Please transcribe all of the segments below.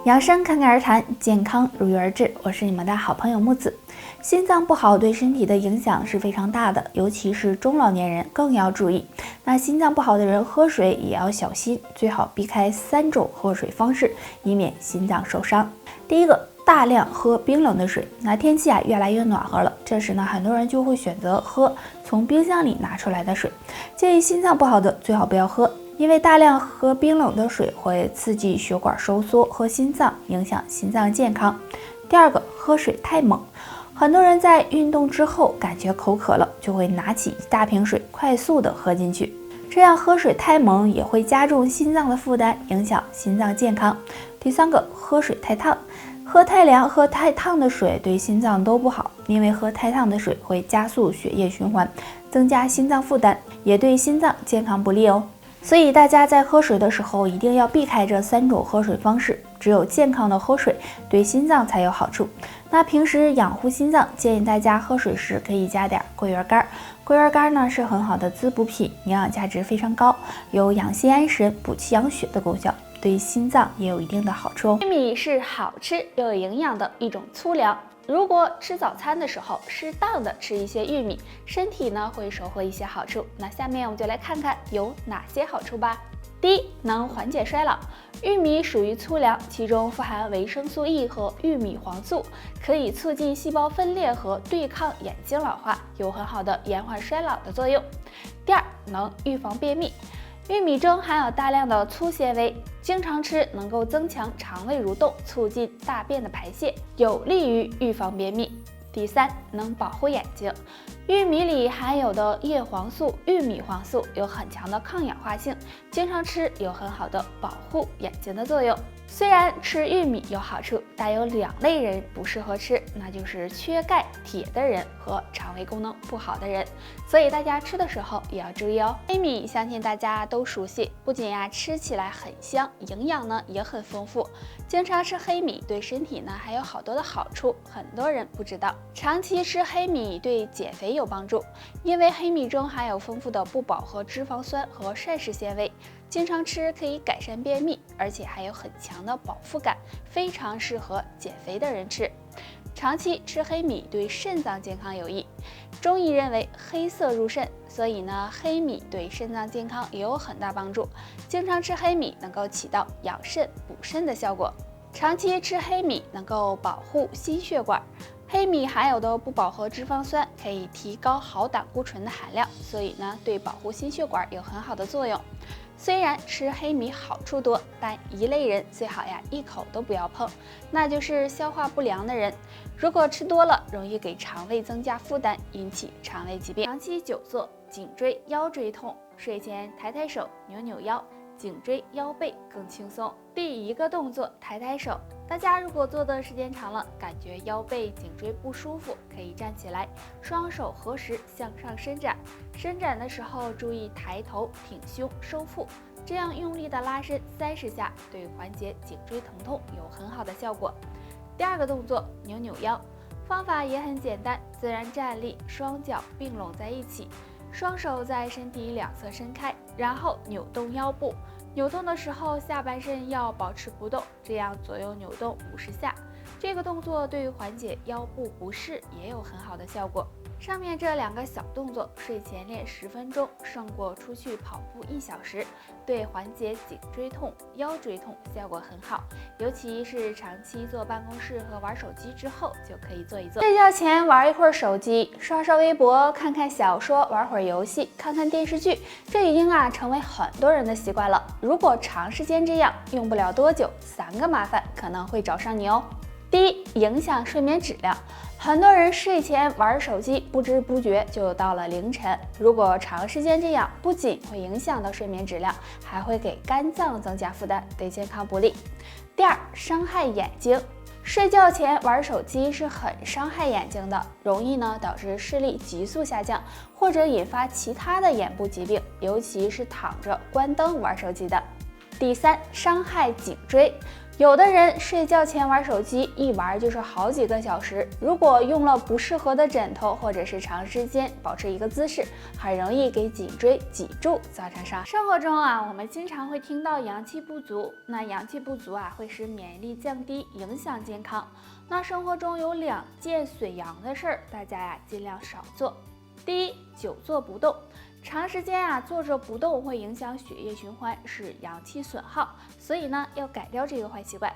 养生侃侃而谈，健康如约而至。我是你们的好朋友木子。心脏不好对身体的影响是非常大的，尤其是中老年人更要注意。那心脏不好的人喝水也要小心，最好避开3种喝水方式，以免心脏受伤。第一个，大量喝冰冷的水。那天气越来越暖和了，这时呢，很多人就会选择喝从冰箱里拿出来的水。建议心脏不好的最好不要喝。因为大量喝冰冷的水会刺激血管收缩和心脏，影响心脏健康。第二个，喝水太猛。很多人在运动之后感觉口渴了，就会拿起一大瓶水快速的喝进去。这样喝水太猛也会加重心脏的负担，影响心脏健康。第三个，喝水太烫。喝太凉、喝太烫的水对心脏都不好，因为喝太烫的水会加速血液循环，增加心脏负担，也对心脏健康不利哦。所以大家在喝水的时候一定要避开这3种喝水方式，只有健康的喝水对心脏才有好处。那平时养护心脏，建议大家喝水时可以加点桂圆干。桂圆干呢是很好的滋补品，营养价值非常高，有养心安神、补气养血的功效，对心脏也有一定的好处哦。玉米是好吃又有营养的一种粗粮。如果吃早餐的时候适当的吃一些玉米，身体呢会收获一些好处。那下面我们就来看看有哪些好处吧。第一，能缓解衰老。玉米属于粗粮，其中富含维生素 E 和玉米黄素，可以促进细胞分裂和对抗眼睛老化，有很好的延缓衰老的作用。第二，能预防便秘。玉米中含有大量的粗纤维，经常吃能够增强肠胃蠕动，促进大便的排泄，有利于预防便秘。第三，能保护眼睛。玉米里含有的叶黄素、玉米黄素有很强的抗氧化性，经常吃有很好的保护眼睛的作用。虽然吃玉米有好处，但有2类人不适合吃，那就是缺钙、铁的人和肠胃功能不好的人，所以大家吃的时候也要注意哦。黑米相信大家都熟悉，不仅吃起来很香，营养呢也很丰富。经常吃黑米对身体呢还有好多的好处，很多人不知道。长期吃黑米对减肥有帮助，因为黑米中含有丰富的不饱和脂肪酸和膳食纤维。经常吃可以改善便秘，而且还有很强的饱腹感，非常适合减肥的人吃。长期吃黑米对肾脏健康有益，中医认为黑色入肾，所以呢，黑米对肾脏健康也有很大帮助。经常吃黑米能够起到养肾补肾的效果。长期吃黑米能够保护心血管。黑米含有的不饱和脂肪酸可以提高好胆固醇的含量，所以呢，对保护心血管有很好的作用。虽然吃黑米好处多，但一类人最好一口都不要碰，那就是消化不良的人。如果吃多了，容易给肠胃增加负担，引起肠胃疾病。长期久坐，颈椎、腰椎痛，睡前抬抬手，扭扭腰，颈椎、腰背更轻松。第一个动作，抬抬手。大家如果坐的时间长了，感觉腰背、颈椎不舒服，可以站起来，双手合十向上伸展。伸展的时候注意抬头、挺胸、收腹，这样用力的拉伸30下，对缓解颈椎疼痛有很好的效果。第二个动作，扭扭腰，方法也很简单，自然站立，双脚并拢在一起，双手在身体两侧伸开，然后扭动腰部。扭动的时候，下半身要保持不动，这样左右扭动50下。这个动作对缓解腰部不适也有很好的效果。上面这2个小动作，睡前练10分钟，胜过出去跑步1小时，对缓解颈椎痛、腰椎痛效果很好。尤其是长期坐办公室和玩手机之后，就可以做一做。睡觉前玩一会儿手机，刷刷微博，看看小说，玩会儿游戏，看看电视剧，这已经成为很多人的习惯了。如果长时间这样，用不了多久，3个麻烦可能会找上你哦。第一，影响睡眠质量。很多人睡前玩手机，不知不觉就到了凌晨。如果长时间这样，不仅会影响到睡眠质量，还会给肝脏增加负担，对健康不利。第二，伤害眼睛。睡觉前玩手机是很伤害眼睛的，容易导致视力急速下降，或者引发其他的眼部疾病，尤其是躺着关灯玩手机的。第3，伤害颈椎。有的人睡觉前玩手机，一玩就是好几个小时，如果用了不适合的枕头，或者是长时间保持一个姿势，很容易给颈椎脊柱造成伤害。生活中啊，我们经常会听到阳气不足，那阳气不足啊，会使免疫力降低，影响健康。那生活中有2件损阳的事儿，大家呀尽量少做。第一，久坐不动。长时间啊坐着不动会影响血液循环，使阳气损耗，所以呢要改掉这个坏习惯。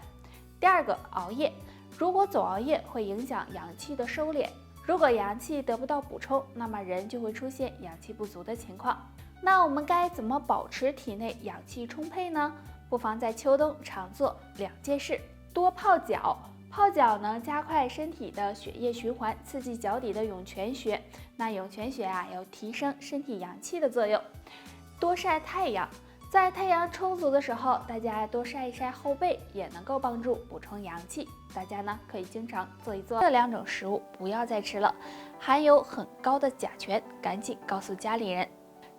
第2个，熬夜。如果总熬夜会影响阳气的收敛，如果阳气得不到补充，那么人就会出现阳气不足的情况。那我们该怎么保持体内阳气充沛呢？不妨在秋冬常做2件事：多泡脚。泡脚呢，加快身体的血液循环，刺激脚底的涌泉穴。那涌泉穴啊，有提升身体阳气的作用。多晒太阳，在太阳充足的时候，大家多晒一晒后背，也能够帮助补充阳气。大家呢可以经常做一做。这2种食物不要再吃了，含有很高的甲醛，赶紧告诉家里人。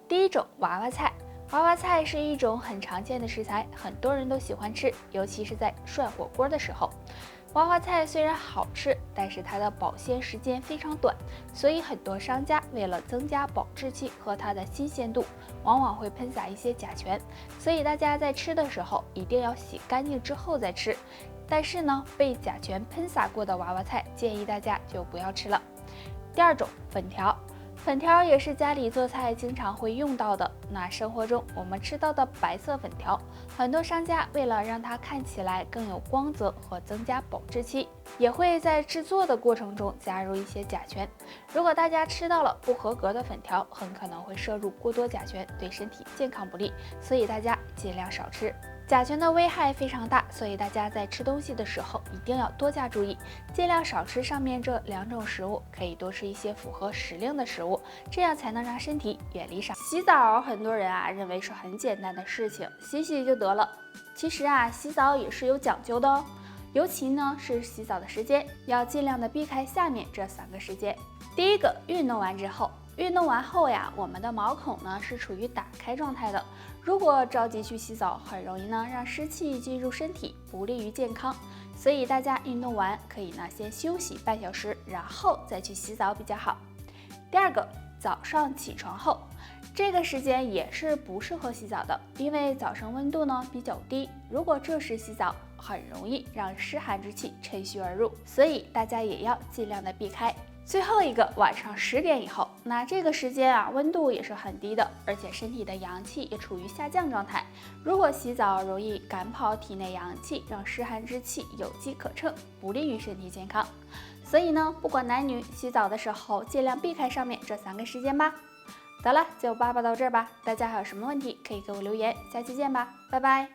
第1种，娃娃菜。娃娃菜是一种很常见的食材，很多人都喜欢吃，尤其是在涮火锅的时候。娃娃菜虽然好吃，但是它的保鲜时间非常短，所以很多商家为了增加保质期和它的新鲜度，往往会喷洒一些甲醛，所以大家在吃的时候一定要洗干净之后再吃。但是呢，被甲醛喷洒过的娃娃菜，建议大家就不要吃了。第2种，粉条。粉条也是家里做菜经常会用到的。那生活中我们吃到的白色粉条，很多商家为了让它看起来更有光泽和增加保质期，也会在制作的过程中加入一些甲醛。如果大家吃到了不合格的粉条，很可能会摄入过多甲醛，对身体健康不利，所以大家尽量少吃。甲醛的危害非常大，所以大家在吃东西的时候一定要多加注意，尽量少吃上面这2种食物，可以多吃一些符合时令的食物，这样才能让身体远离伤。洗澡，很多人啊认为是很简单的事情，洗洗就得了。其实啊，洗澡也是有讲究的哦，尤其呢是洗澡的时间，要尽量的避开下面这3个时间。第1个，运动完之后。运动完后呀，我们的毛孔呢是处于打开状态的，如果着急去洗澡，很容易呢让湿气进入身体，不利于健康。所以大家运动完可以呢先休息半小时，然后再去洗澡比较好。第2个，早上起床后，这个时间也是不适合洗澡的，因为早上温度呢比较低，如果这时洗澡，很容易让湿寒之气趁虚而入，所以大家也要尽量的避开。最后一个，晚上10点以后，那这个时间啊，温度也是很低的，而且身体的阳气也处于下降状态。如果洗澡容易赶跑体内阳气，让湿寒之气有机可乘，不利于身体健康。所以呢，不管男女，洗澡的时候尽量避开上面这3个时间吧。得了，就叭叭到这儿吧。大家还有什么问题可以给我留言，下期见吧，拜拜。